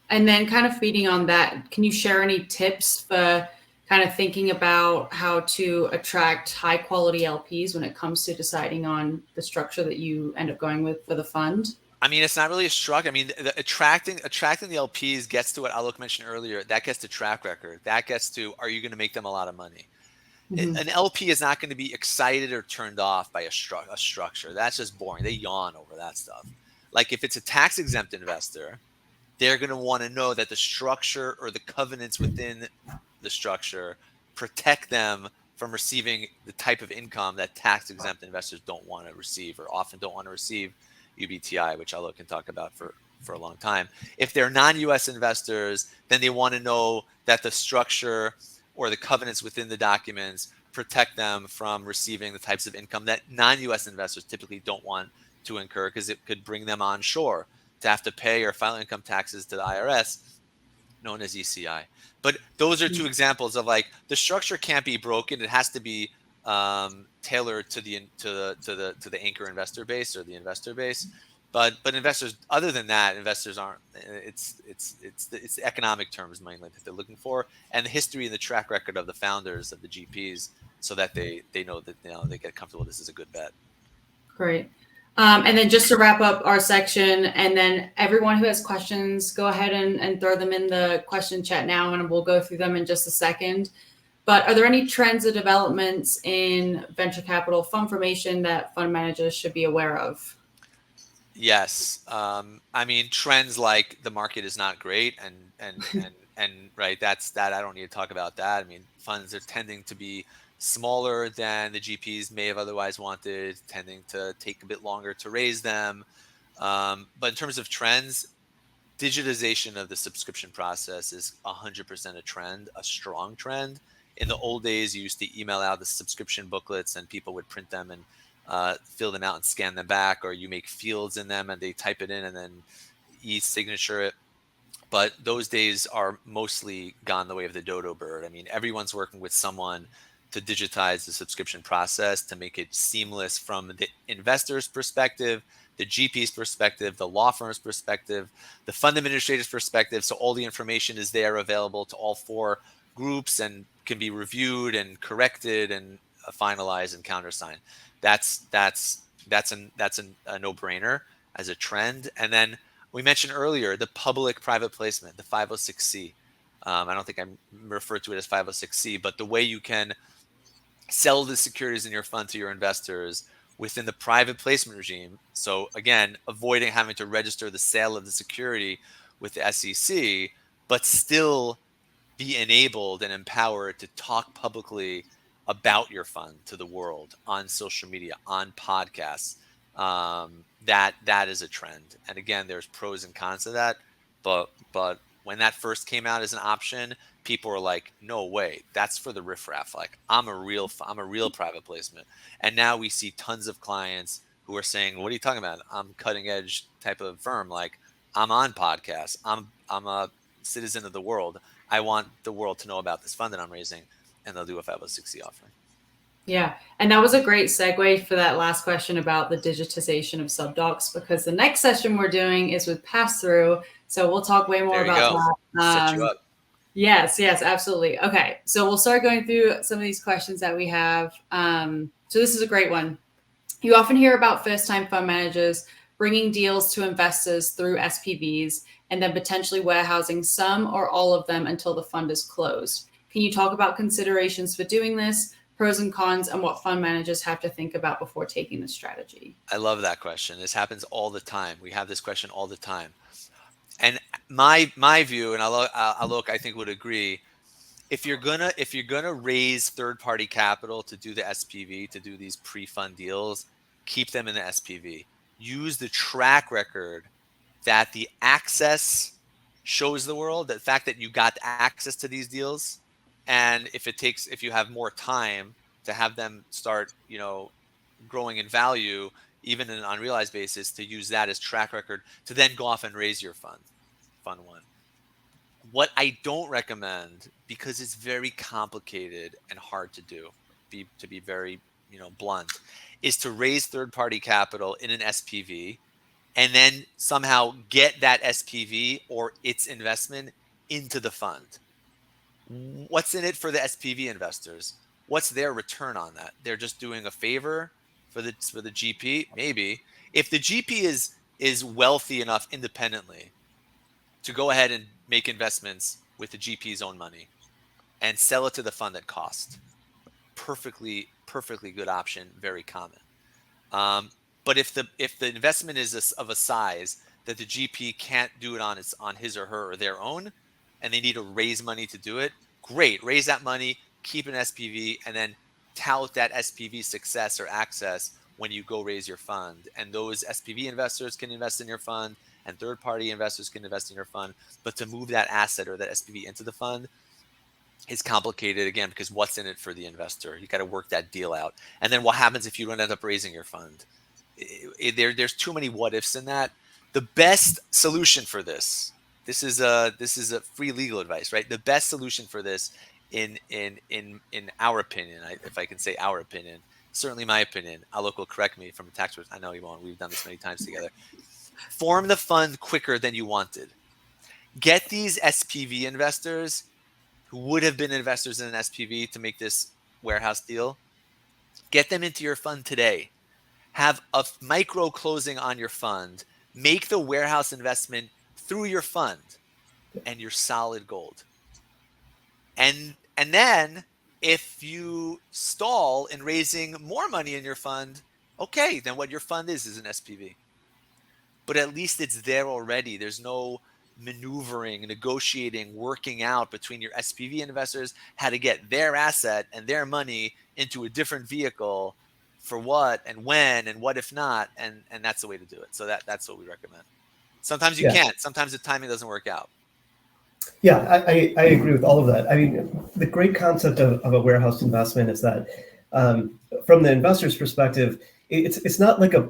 then kind of feeding on that, can you share any tips for kind of thinking about how to attract high quality LPs when it comes to deciding on the structure that you end up going with for the fund? I mean, it's not really a structure. I mean, attracting the LPs gets to what Aalok mentioned earlier. That gets to track record. That gets to, are you going to make them a lot of money? An LP is not going to be excited or turned off by a structure. That's just boring. They yawn over that stuff. Like if it's a tax exempt investor, they're going to want to know that the structure or the covenants within the structure protect them from receiving the type of income that tax exempt investors don't want to receive, or often don't want to receive, UBTI, which Aalok can talk about for a long time. If they're non-US investors, then they want to know that the structure or the covenants within the documents protect them from receiving the types of income that non-US investors typically don't want to incur, because it could bring them onshore to have to pay or file income taxes to the IRS, known as ECI. But those are 2 examples of, like, the structure can't be broken. It has to be tailored to the anchor investor base or the investor base. But investors, other than that, investors aren't. It's the economic terms mainly that they're looking for, and the history and the track record of the founders, of the GPs, so that they know that they get comfortable. This is a good bet. Great. And then just to wrap up our section, and then everyone who has questions, go ahead and throw them in the question chat now, and we'll go through them in just a second. But are there any trends or developments in venture capital fund formation that fund managers should be aware of? Yes. I mean, trends like the market is not great, and right, that's that. I don't need to talk about that. I mean, funds are tending to be smaller than the GPs may have otherwise wanted, tending to take a bit longer to raise them. But in terms of trends, digitization of the subscription process is 100% a trend, a strong trend. In the old days, you used to email out the subscription booklets, and people would print them and fill them out and scan them back, or you make fields in them and they type it in and then e-signature it. But those days are mostly gone the way of the dodo bird. I mean, everyone's working with someone to digitize the subscription process, to make it seamless from the investor's perspective, the GP's perspective, the law firm's perspective, the fund administrator's perspective. So all the information is there, available to all 4 groups, and can be reviewed and corrected and finalized and countersigned. That's a no-brainer as a trend. And then we mentioned earlier the public-private placement, the 506C. I don't think I referred to it as 506C, but the way you can sell the securities in your fund to your investors within the private placement regime. So again, avoiding having to register the sale of the security with the SEC, but still be enabled and empowered to talk publicly about your fund to the world on social media, on podcasts. That is a trend. And again, there's pros and cons to that. But when that first came out as an option, people are like, no way, that's for the riffraff. Like, I'm a real private placement. And now we see tons of clients who are saying, what are you talking about? I'm cutting edge type of firm. Like, I'm on podcasts. I'm a citizen of the world. I want the world to know about this fund that I'm raising, and they'll do a 506c offering. Yeah. And that was a great segue for that last question about the digitization of subdocs, because the next session we're doing is with pass-through. So we'll talk way more about that. Set you up. Yes, absolutely. Okay. So we'll start going through some of these questions that we have. So this is a great one. You often hear about first-time fund managers bringing deals to investors through SPVs and then potentially warehousing some or all of them until the fund is closed. Can you talk about considerations for doing this, pros and cons, and what fund managers have to think about before taking this strategy? I love that question. This happens all the time. We have this question all the time. And my view, and Aalok, I think would agree, if you're gonna raise third-party capital to do the SPV, to do these pre-fund deals, keep them in the SPV. Use the track record that the access shows the world, the fact that you got access to these deals, and if you have more time to have them start, growing in value, even in an unrealized basis, to use that as track record to then go off and raise your fund one. What I don't recommend, because it's very complicated and hard to do, to be very, blunt, is to raise third-party capital in an SPV and then somehow get that SPV or its investment into the fund. What's in it for the SPV investors? What's their return on that? They're just doing a favor for the GP, maybe. If the GP is wealthy enough independently to go ahead and make investments with the GP's own money and sell it to the fund at cost, perfectly good option, very common. But if the investment is of a size that the GP can't do it on his or her or their own, and they need to raise money to do it, great, raise that money, keep an SPV, and then tout that SPV success or access when you go raise your fund. And those SPV investors can invest in your fund, and third-party investors can invest in your fund. But to move that asset or that SPV into the fund is complicated, again, because what's in it for the investor? You got to work that deal out. And then what happens if you don't end up raising your fund? There's too many what ifs in that. The best solution for this is a free legal advice, right? The best solution for this, in our opinion, if I can say our opinion, certainly my opinion, Aalok will correct me from a tax person. I know he won't. We've done this many times together. Form the fund quicker than you wanted. Get these SPV investors who would have been investors in an SPV to make this warehouse deal. Get them into your fund today. Have a micro closing on your fund. Make the warehouse investment through your fund, and you're solid gold. And then if you stall in raising more money in your fund, okay, then what your fund is an SPV. But at least it's there already. There's no maneuvering, negotiating, working out between your SPV investors how to get their asset and their money into a different vehicle for what and when and what if not, and that's the way to do it. So that's what we recommend. Sometimes you can't. Sometimes the timing doesn't work out. Yeah, I agree with all of that. I mean, the great concept of a warehouse investment is that from the investor's perspective, it's not like a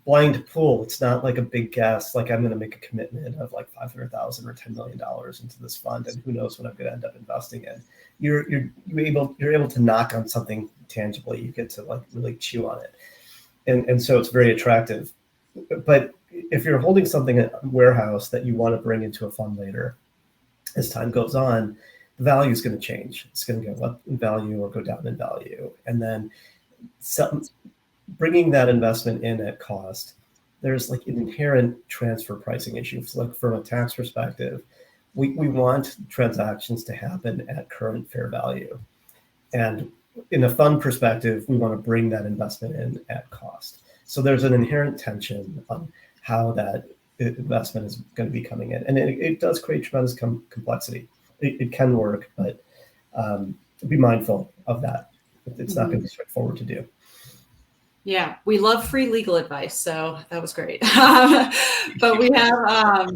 blind pool. It's not like a big guess, like I'm going to make a commitment of like $500,000 or $10 million into this fund, and who knows what I'm going to end up investing in. You're able to knock on something tangibly. You get to like really chew on it, and so it's very attractive. But if you're holding something at a warehouse that you want to bring into a fund later, as time goes on, the value is going to change. It's going to go up in value or go down in value, and then bringing that investment in at cost, there's like an inherent transfer pricing issue. So like from a tax perspective, we want transactions to happen at current fair value. And in a fund perspective, we want to bring that investment in at cost. So there's an inherent tension on how that investment is going to be coming in. And it does create tremendous complexity. It can work, but be mindful of that. It's not going to be straightforward to do. Yeah, we love free legal advice, so that was great. But we have,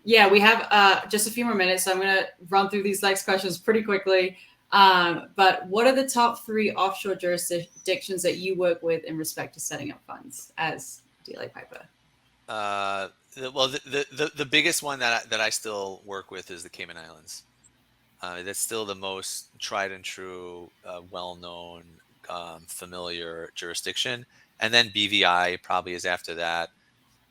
Yeah, we have just a few more minutes, so I'm going to run through these next questions pretty quickly. But what are the top 3 offshore jurisdictions that you work with in respect to setting up funds as DLA Piper? Well, the biggest one that I still work with is the Cayman Islands. That's still the most tried and true, well-known, familiar jurisdiction. And then BVI probably is after that.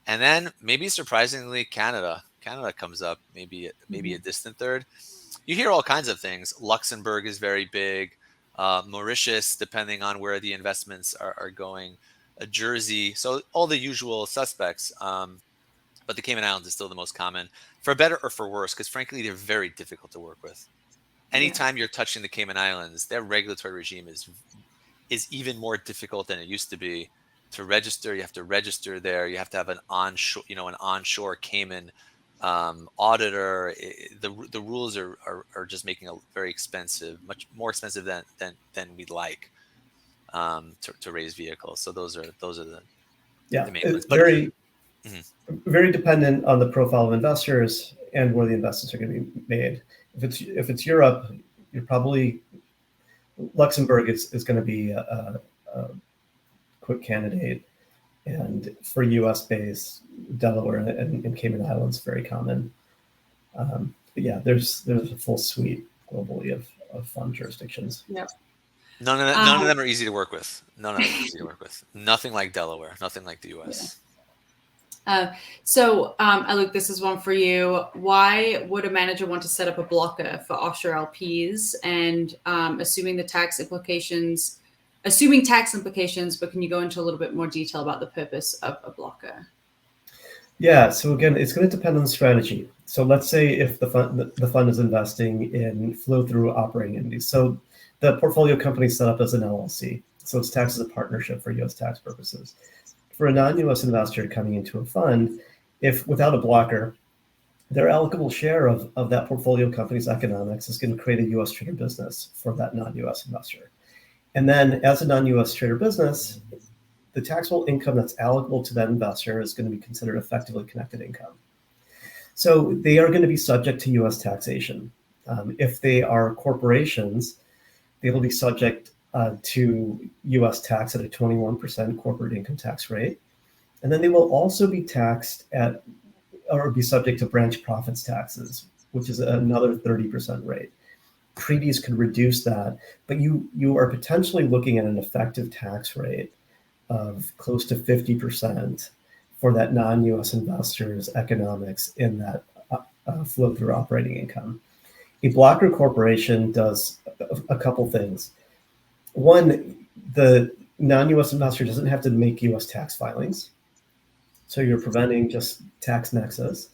And then maybe surprisingly, Canada. Canada comes up, maybe a distant third. You hear all kinds of things. Luxembourg is very big. Mauritius, depending on where the investments are going. Jersey. So all the usual suspects. But the Cayman Islands is still the most common, for better or for worse, because frankly, they're very difficult to work with. Anytime you're touching the Cayman Islands, their regulatory regime is even more difficult than it used to be. To register, you have to register there. You have to have an onshore Cayman auditor. The rules are just making it very expensive, much more expensive than we'd like to raise vehicles. So those are the main ones. But, very dependent on the profile of investors and where the investments are going to be made. If it's Europe, you're probably Luxembourg is going to be a quick candidate, and for U.S. based, Delaware and Cayman Islands very common. But yeah, there's a full suite globally of fund jurisdictions. Yep. None of them are easy to work with. None of them are easy to work with. Nothing like Delaware. Nothing like the U.S. So, Aalok, this is one for you. Why would a manager want to set up a blocker for offshore LPs? And assuming tax implications, but can you go into a little bit more detail about the purpose of a blocker? Yeah. So again, it's going to depend on the strategy. So let's say if the fund is investing in flow-through operating entities. So the portfolio company is set up as an LLC. So it's taxed as a partnership for U.S. tax purposes. For a non-U.S. investor coming into a fund, if without a blocker, their allocable share of that portfolio company's economics is going to create a U.S. trader business for that non-U.S. investor. And then as a non-U.S. trader business, the taxable income that's allocable to that investor is going to be considered effectively connected income. So they are going to be subject to U.S. taxation. If they are corporations, they will be subject to U.S. tax at a 21% corporate income tax rate. And then they will also be taxed at, or be subject to branch profits taxes, which is another 30% rate. Treaties could reduce that, but you are potentially looking at an effective tax rate of close to 50% for that non-U.S. investor's economics in that flow-through operating income. A blocker corporation does a couple things. One, the non-U.S. investor doesn't have to make U.S. tax filings. So you're preventing just tax nexus.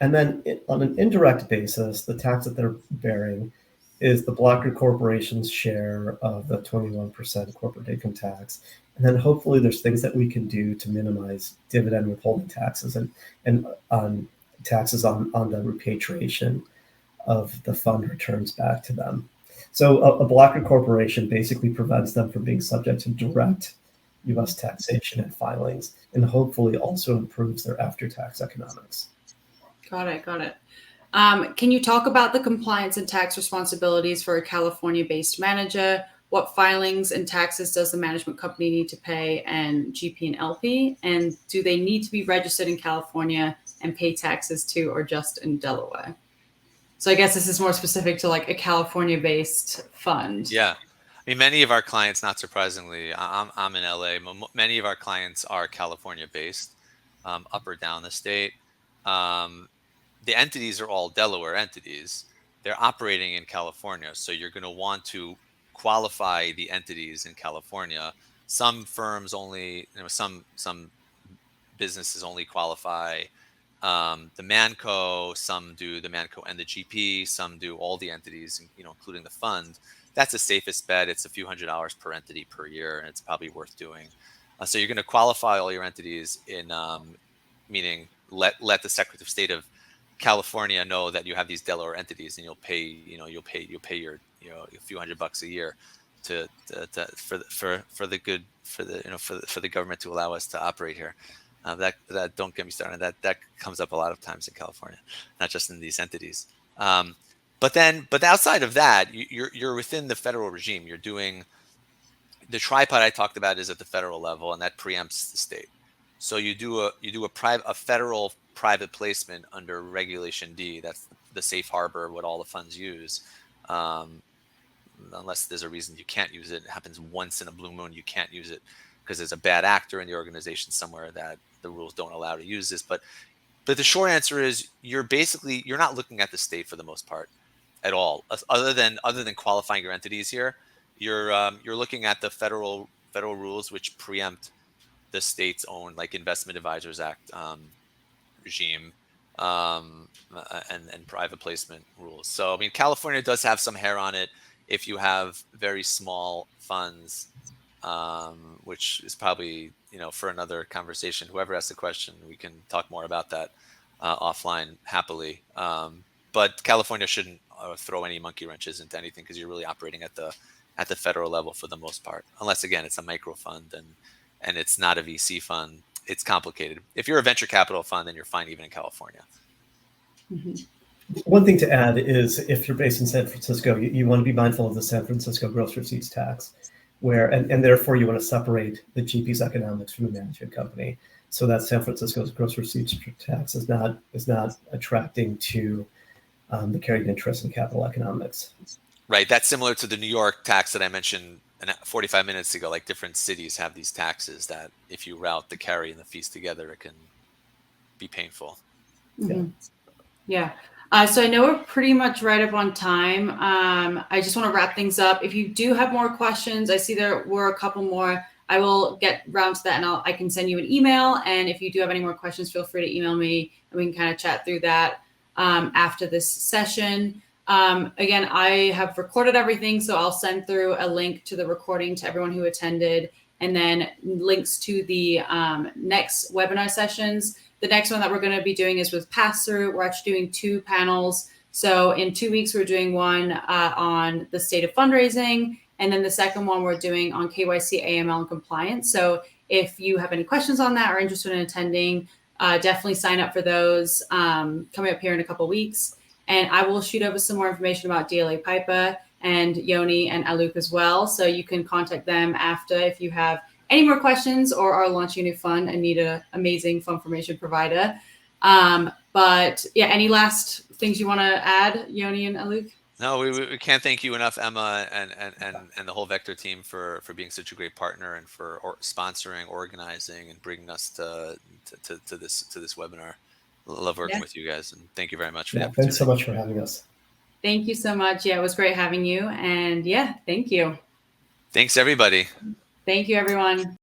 And then on an indirect basis, the tax that they're bearing is the blocker corporation's share of the 21% corporate income tax. And then hopefully there's things that we can do to minimize dividend withholding taxes and taxes on the repatriation of the fund returns back to them. So a blocker corporation basically prevents them from being subject to direct U.S. taxation and filings, and hopefully also improves their after-tax economics. Got it. Can you talk about the compliance and tax responsibilities for a California-based manager? What filings and taxes does the management company need to pay, and GP and LP? And do they need to be registered in California and pay taxes too, or just in Delaware? So I guess this is more specific to like a California-based fund. Yeah. I mean, many of our clients, not surprisingly, I'm in LA. Many of our clients are California-based, up or down the state. The entities are all Delaware entities. They're operating in California. So you're going to want to qualify the entities in California. Some firms only, some businesses only qualify the Manco, some do the Manco and the GP, some do all the entities, including the fund. That's the safest bet. It's a few $100s per entity per year, and it's probably worth doing. So you're going to qualify all your entities in, meaning let the Secretary of State of California know that you have these Delaware entities, and you'll pay your a few $100 a year for the government to allow us to operate here. That don't get me started. That comes up a lot of times in California, not just in these entities. But outside of that, you're within the federal regime. You're doing the tripod I talked about is at the federal level, and that preempts the state. So you do a federal private placement under Regulation D. That's the safe harbor, what all the funds use. Unless there's a reason you can't use it. It happens once in a blue moon. You can't use it because there's a bad actor in the organization somewhere that the rules don't allow to use this. But the short answer is you're not looking at the state for the most part at all, other than qualifying your entities here. You're looking at the federal rules which preempt the state's own, like, Investment Advisors Act regime and private placement rules. So I mean, California does have some hair on it if you have very small funds, which is probably, for another conversation. Whoever asks the question, we can talk more about that offline happily. But California shouldn't throw any monkey wrenches into anything because you're really operating at the federal level for the most part, unless, again, it's a micro fund and it's not a VC fund. It's complicated. If you're a venture capital fund, then you're fine even in California. Mm-hmm. One thing to add is if you're based in San Francisco, you want to be mindful of the San Francisco gross receipts tax, and therefore you want to separate the GP's economics from the management company, so that San Francisco's gross receipts tax is not attracting to the carried interest in capital economics. Right. That's similar to the New York tax that I mentioned 45 minutes ago. Like, different cities have these taxes that if you route the carry and the fees together, it can be painful. Mm-hmm. Yeah. So I know we're pretty much right up on time. I just want to wrap things up. If you do have more questions, I see there were a couple more. I will get round to that, and I can send you an email. And if you do have any more questions, feel free to email me, and we can kind of chat through that after this session. Again, I have recorded everything, so I'll send through a link to the recording to everyone who attended, and then links to the next webinar sessions. The next one that we're going to be doing is with Pass-Through. We're actually doing 2 panels. So in 2 weeks, we're doing one on the state of fundraising, and then the second one we're doing on KYC, AML, and compliance. So if you have any questions on that or interested in attending, definitely sign up for those coming up here in a couple weeks. And I will shoot over some more information about DLA Piper and Yoni and Aalok as well. So you can contact them after if you have any more questions or are launching a new fund and need an amazing fund formation provider. But yeah, any last things you want to add, Yoni and Aalok? No, we can't thank you enough, Emma, and the whole Vector team for being such a great partner and for sponsoring, organizing, and bringing us to this webinar. Love working with you guys, and thank you very much for the opportunity. Thanks so much for having us. Thank you so much. Yeah, it was great having you. And yeah, thank you. Thanks, everybody. Thank you, everyone.